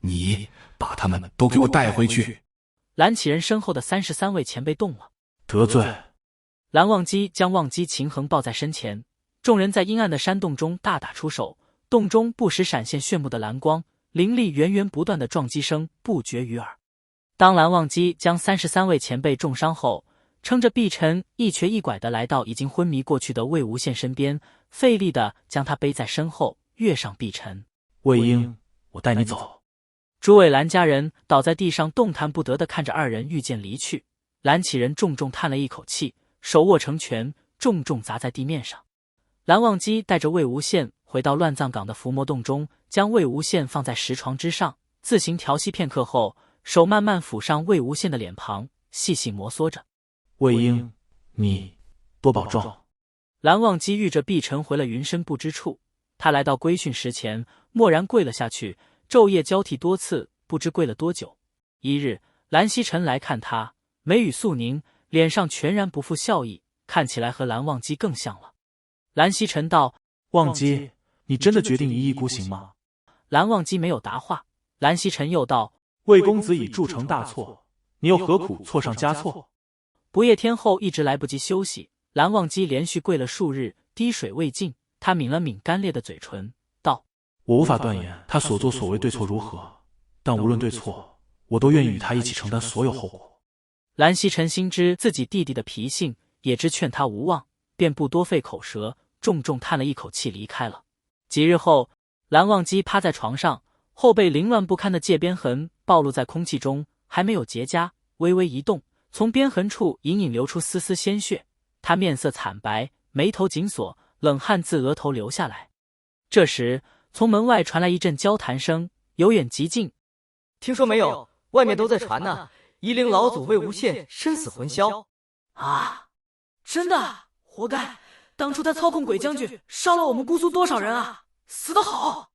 你把他们都给我带回去！蓝启仁身后的33位前辈动了，得罪。蓝忘机将忘机秦衡抱在身前，众人在阴暗的山洞中大打出手，洞中不时闪现炫目的蓝光，凌厉源源不断的撞击声不绝于耳。当蓝忘机将33位前辈重伤后，撑着碧晨一瘸一拐地来到已经昏迷过去的魏无羡身边，费力地将他背在身后，跃上碧晨。魏婴，我带你走。诸位蓝家人倒在地上动弹不得地看着二人御剑离去。蓝启仁重重叹了一口气，手握成拳，重重砸在地面上。蓝忘机带着魏无羡回到乱葬岗的伏魔洞中，将魏无羡放在石床之上，自行调息片刻后，手慢慢抚上魏无羡的脸庞，细细摩挲着。魏婴，你多保重。蓝忘机遇着碧晨回了云深不知处，他来到归训石前，蓦然跪了下去，昼夜交替多次，不知跪了多久。一日，蓝曦臣来看他，眉宇肃凝，脸上全然不复笑意，看起来和蓝忘机更像了。蓝曦臣道：忘机，你真的决定一意孤行吗？蓝忘机没有答话。蓝曦臣又道：魏公子已铸成大错，你又何苦错上加错？不夜天后一直来不及休息，蓝忘机连续跪了数日，滴水未进。他抿了抿干裂的嘴唇，道：我无法断言他所作所为对错如何，但无论对错，我都愿意与他一起承担所有后果。蓝曦臣心知自己弟弟的脾性，也知劝他无望，便不多费口舌，重重叹了一口气离开了。几日后，蓝忘机趴在床上，后背凌乱不堪的界边痕暴露在空气中，还没有结痂，微微一动，从边痕处隐隐流出丝丝鲜血。他面色惨白，眉头紧锁，冷汗自额头流下来。这时，从门外传来一阵交谈声，由远及近。听说没有？外面都在传呢，夷陵老祖魏无羡身死魂消。啊，真的？活该！当初他操控鬼将军，烧了我们姑苏多少人啊！死得好！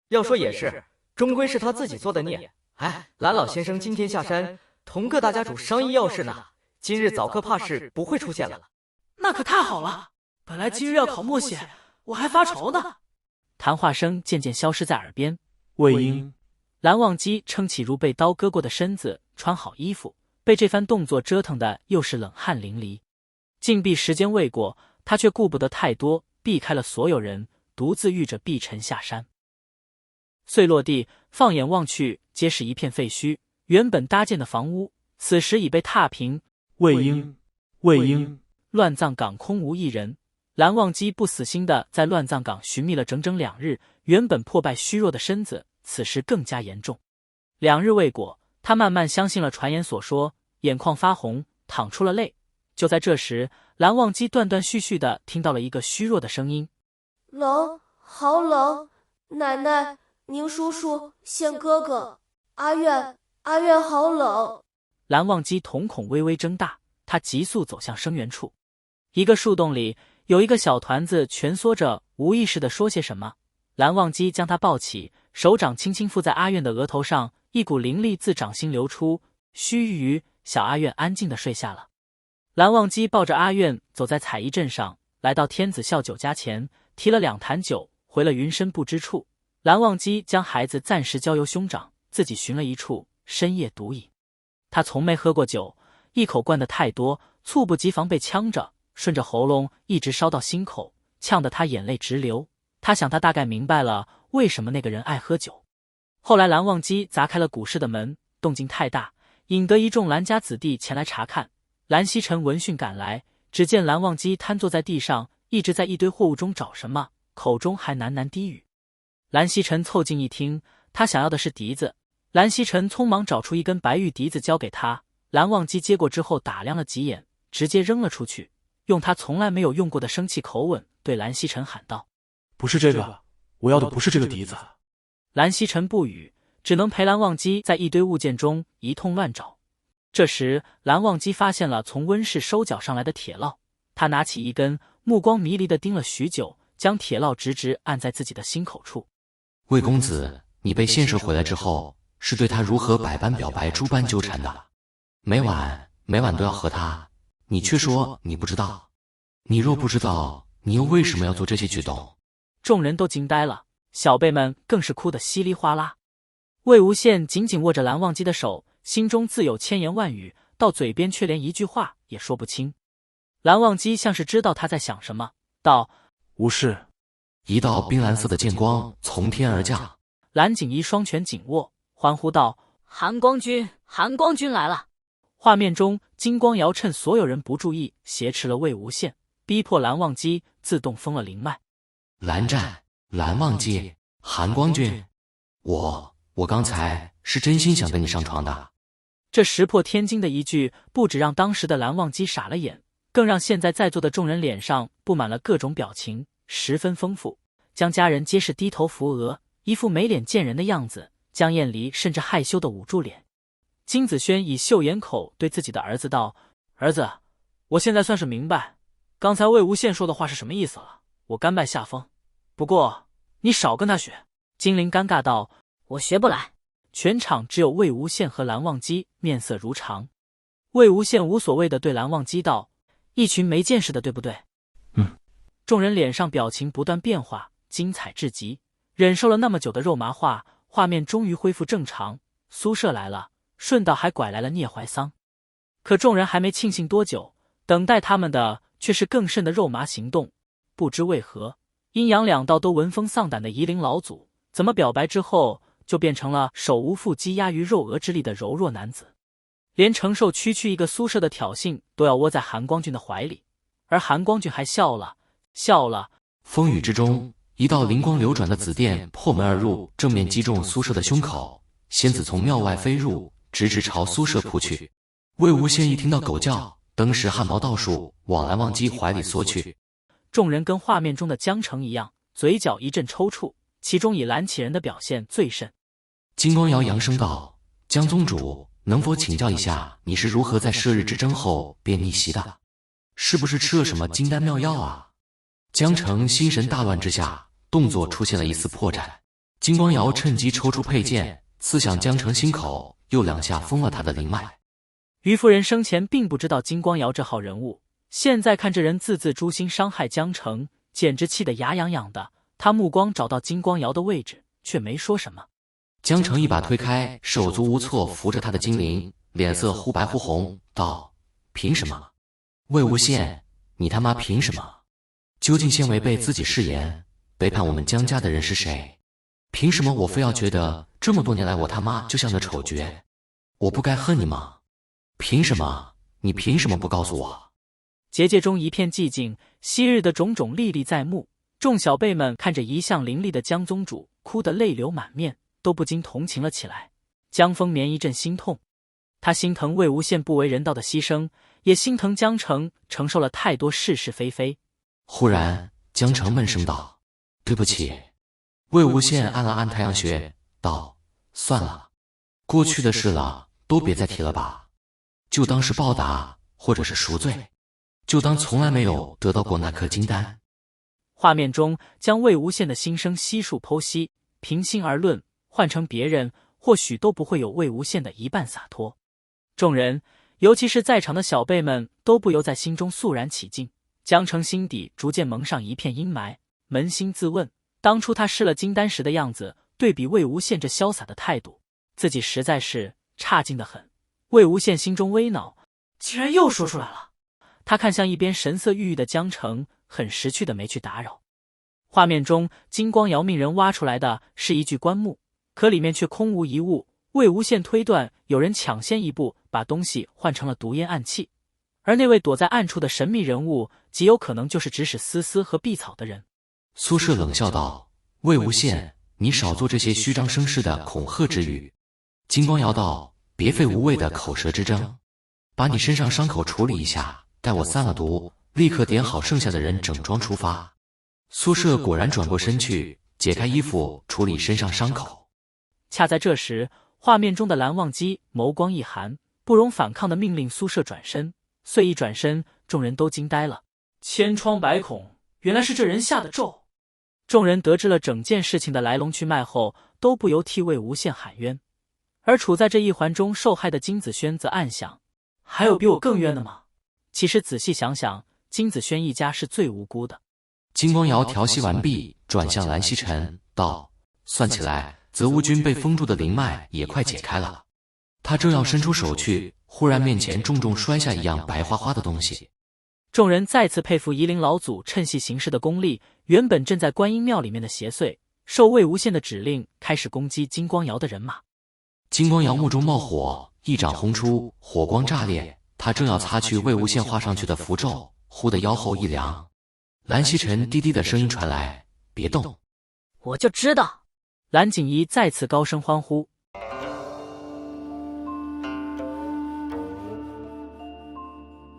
要说也是，终归是他自己做的孽。哎，蓝老先生今天下山，同各大家主商议要事呢。今日早课怕是不会出现了。那可太好了！本来今日要考默写，我还发愁呢。谈话声渐渐消失在耳边。魏婴，蓝忘机撑起如被刀割过的身子，穿好衣服，被这番动作折腾的又是冷汗淋漓。禁闭时间未过，他却顾不得太多，避开了所有人，独自御着碧晨下山。岁落地，放眼望去，皆是一片废墟。原本搭建的房屋，此时已被踏平。魏婴，魏婴，乱葬岗空无一人。蓝忘机不死心的在乱葬岗寻觅了整整2日，原本破败虚弱的身子，此时更加严重。2日未果，他慢慢相信了传言所说，眼眶发红，淌出了泪。就在这时，蓝忘机断断续续的听到了一个虚弱的声音：冷，好冷！奶奶，宁叔叔，宪哥哥，阿苑好冷！蓝忘机瞳孔微微睁大，他急速走向声源处。一个树洞里，有一个小团子蜷缩着，无意识地说些什么。蓝忘机将他抱起，手掌轻轻附在阿苑的额头上，一股灵力自掌心流出。须臾，小阿苑安静地睡下了。蓝忘机抱着阿苑走在彩衣镇上，来到天子笑酒家前，提了2坛酒，回了云深不知处。蓝忘机将孩子暂时交由兄长，自己寻了一处深夜独饮。他从没喝过酒，一口灌得太多，猝不及防被呛着，顺着喉咙一直烧到心口，呛得他眼泪直流。他想他大概明白了为什么那个人爱喝酒。后来蓝忘机砸开了古室的门，动静太大，引得一众蓝家子弟前来查看。蓝曦臣闻讯赶来，只见蓝忘机瘫坐在地上，一直在一堆货物中找什么，口中还喃喃低语。蓝曦臣凑近一听，他想要的是笛子。蓝曦臣匆忙找出一根白玉笛子交给他，蓝忘机接过之后打量了几眼，直接扔了出去，用他从来没有用过的生气口吻对蓝曦臣喊道：不是这个，我要的不是这个笛子。蓝曦臣不语，只能陪蓝忘机在一堆物件中一通乱找。这时蓝忘机发现了从温室收缴上来的铁烙，他拿起一根，目光迷离地盯了许久，将铁烙直直按在自己的心口处。魏公子，你被献射回来之后，是对他如何百般表白，诸般纠缠的，每晚都要和他，你却说你不知道。你若不知道，你又为什么要做这些举动？众人都惊呆了。小辈们更是哭得稀里哗啦。魏无羡紧紧握着蓝忘机的手，心中自有千言万语，到嘴边却连一句话也说不清。蓝忘机像是知道他在想什么，道：无事。一道冰蓝色的剑光从天而降，蓝景仪双拳紧握，欢呼道：寒光君，寒光君来了！画面中，金光瑶趁所有人不注意，挟持了魏无羡，逼迫蓝忘机自动封了灵脉。蓝湛、蓝忘机、寒光君，我刚才是真心想跟你上床的。这石破天惊的一句，不只让当时的蓝忘机傻了眼，更让现在在座的众人脸上布满了各种表情，十分丰富。江家人皆是低头扶额，一副没脸见人的样子。江厌离甚至害羞地捂住脸。金子轩以秀颜口对自己的儿子道：儿子，我现在算是明白刚才魏无羡说的话是什么意思了，我甘拜下风。不过你少跟他学。金陵尴尬道：我学不来。全场只有魏无羡和蓝忘机面色如常。魏无羡无所谓地对蓝忘机道：一群没见识的，对不对？众人脸上表情不断变化，精彩至极。忍受了那么久的肉麻话，画面终于恢复正常。苏舍来了，顺道还拐来了聂怀桑。可众人还没庆幸多久，等待他们的却是更甚的肉麻行动。不知为何，阴阳两道都闻风丧胆的夷陵老祖，怎么表白之后就变成了手无缚鸡压于肉鹅之力的柔弱男子？连承受区区一个苏舍的挑衅都要窝在韩光俊的怀里，而韩光俊还笑了。风雨之中，一道灵光流转的紫电破门而入，正面击中苏舍的胸口。仙子从庙外飞入，直直朝苏舍扑去。魏无羡一听到狗叫，登时汗毛倒竖，往蓝忘机怀里缩去。众人跟画面中的江澄一样，嘴角一阵抽搐，其中以蓝启人的表现最甚。金光瑶扬声道：江宗主，能否请教一下，你是如何在射日之争后便逆袭的？是不是吃了什么金丹妙药啊？江澄心神大乱之下，动作出现了一丝破绽。金光瑶趁机抽出佩剑，刺向江澄心口，又2下封了他的灵脉。于夫人生前并不知道金光瑶这号人物，现在看这人字字诛心伤害江澄，简直气得牙痒痒的。他目光找到金光瑶的位置，却没说什么。江澄一把推开手足无措扶着他的金灵，脸色忽白忽红，道：凭什么？魏无羡，你他妈凭什么？究竟先违背自己誓言，背叛我们江家的人是谁？凭什么我非要觉得这么多年来我他妈就像个丑角？我不该恨你吗？凭什么？你凭什么不告诉我？结界中一片寂静，昔日的种种历历在目。众小辈们看着一向伶俐的江宗主，哭得泪流满面，都不禁同情了起来。江丰眠一阵心痛，他心疼魏无羡不为人道的牺牲，也心疼江澄承受了太多是是非非。忽然，江澄闷声道：对不起。魏无羡按了按太阳穴，道：算了，过去的事了，都别再提了吧。就当是报答，或者是赎罪，就当从来没有得到过那颗金丹。画面中将魏无羡的心声悉数剖析，平心而论，换成别人，或许都不会有魏无羡的一半洒脱。众人，尤其是在场的小辈们，都不由在心中肃然起敬。江澄心底逐渐蒙上一片阴霾，扪心自问，当初他失了金丹时的样子，对比魏无羡这潇洒的态度，自己实在是差劲得很。魏无羡心中微恼，竟然又说出来了。他看向一边神色郁郁的江澄，很识趣的没去打扰。画面中，金光瑶命人挖出来的是一具棺木，可里面却空无一物。魏无羡推断，有人抢先一步把东西换成了毒烟暗器，而那位躲在暗处的神秘人物，极有可能就是指使思思和碧草的人。苏轼冷笑道：魏无羡，你少做这些虚张声势的恐吓之语。金光瑶道：别费无谓的口舌之争，把你身上伤口处理一下，待我散了毒，立刻点好剩下的人整装出发。苏轼果然转过身去，解开衣服处理身上伤口。恰在这时，画面中的蓝忘机眸光一寒，不容反抗的命令苏轼转身。遂一转身，众人都惊呆了。千疮百孔，原来是这人下的咒。众人得知了整件事情的来龙去脉后，都不由替魏无羡喊冤。而处在这一环中受害的金子轩则暗想：还有比我更冤的吗？其实仔细想想，金子轩一家是最无辜的。金光瑶调息完毕，转向蓝曦臣道：“算起来，泽无君被封住的灵脉也快解开了。”他正要伸出手去，忽然面前重重摔下一样白花花的东西。众人再次佩服夷陵老祖趁隙行事的功力。原本正在观音庙里面的邪祟，受魏无羡的指令，开始攻击金光瑶的人马。金光瑶目中冒火，一掌轰出，火光炸裂。他正要擦去魏无羡画上去的符咒，忽的腰后一凉。蓝曦臣低低的声音传来：“别动！”我就知道。蓝景怡再次高声欢呼，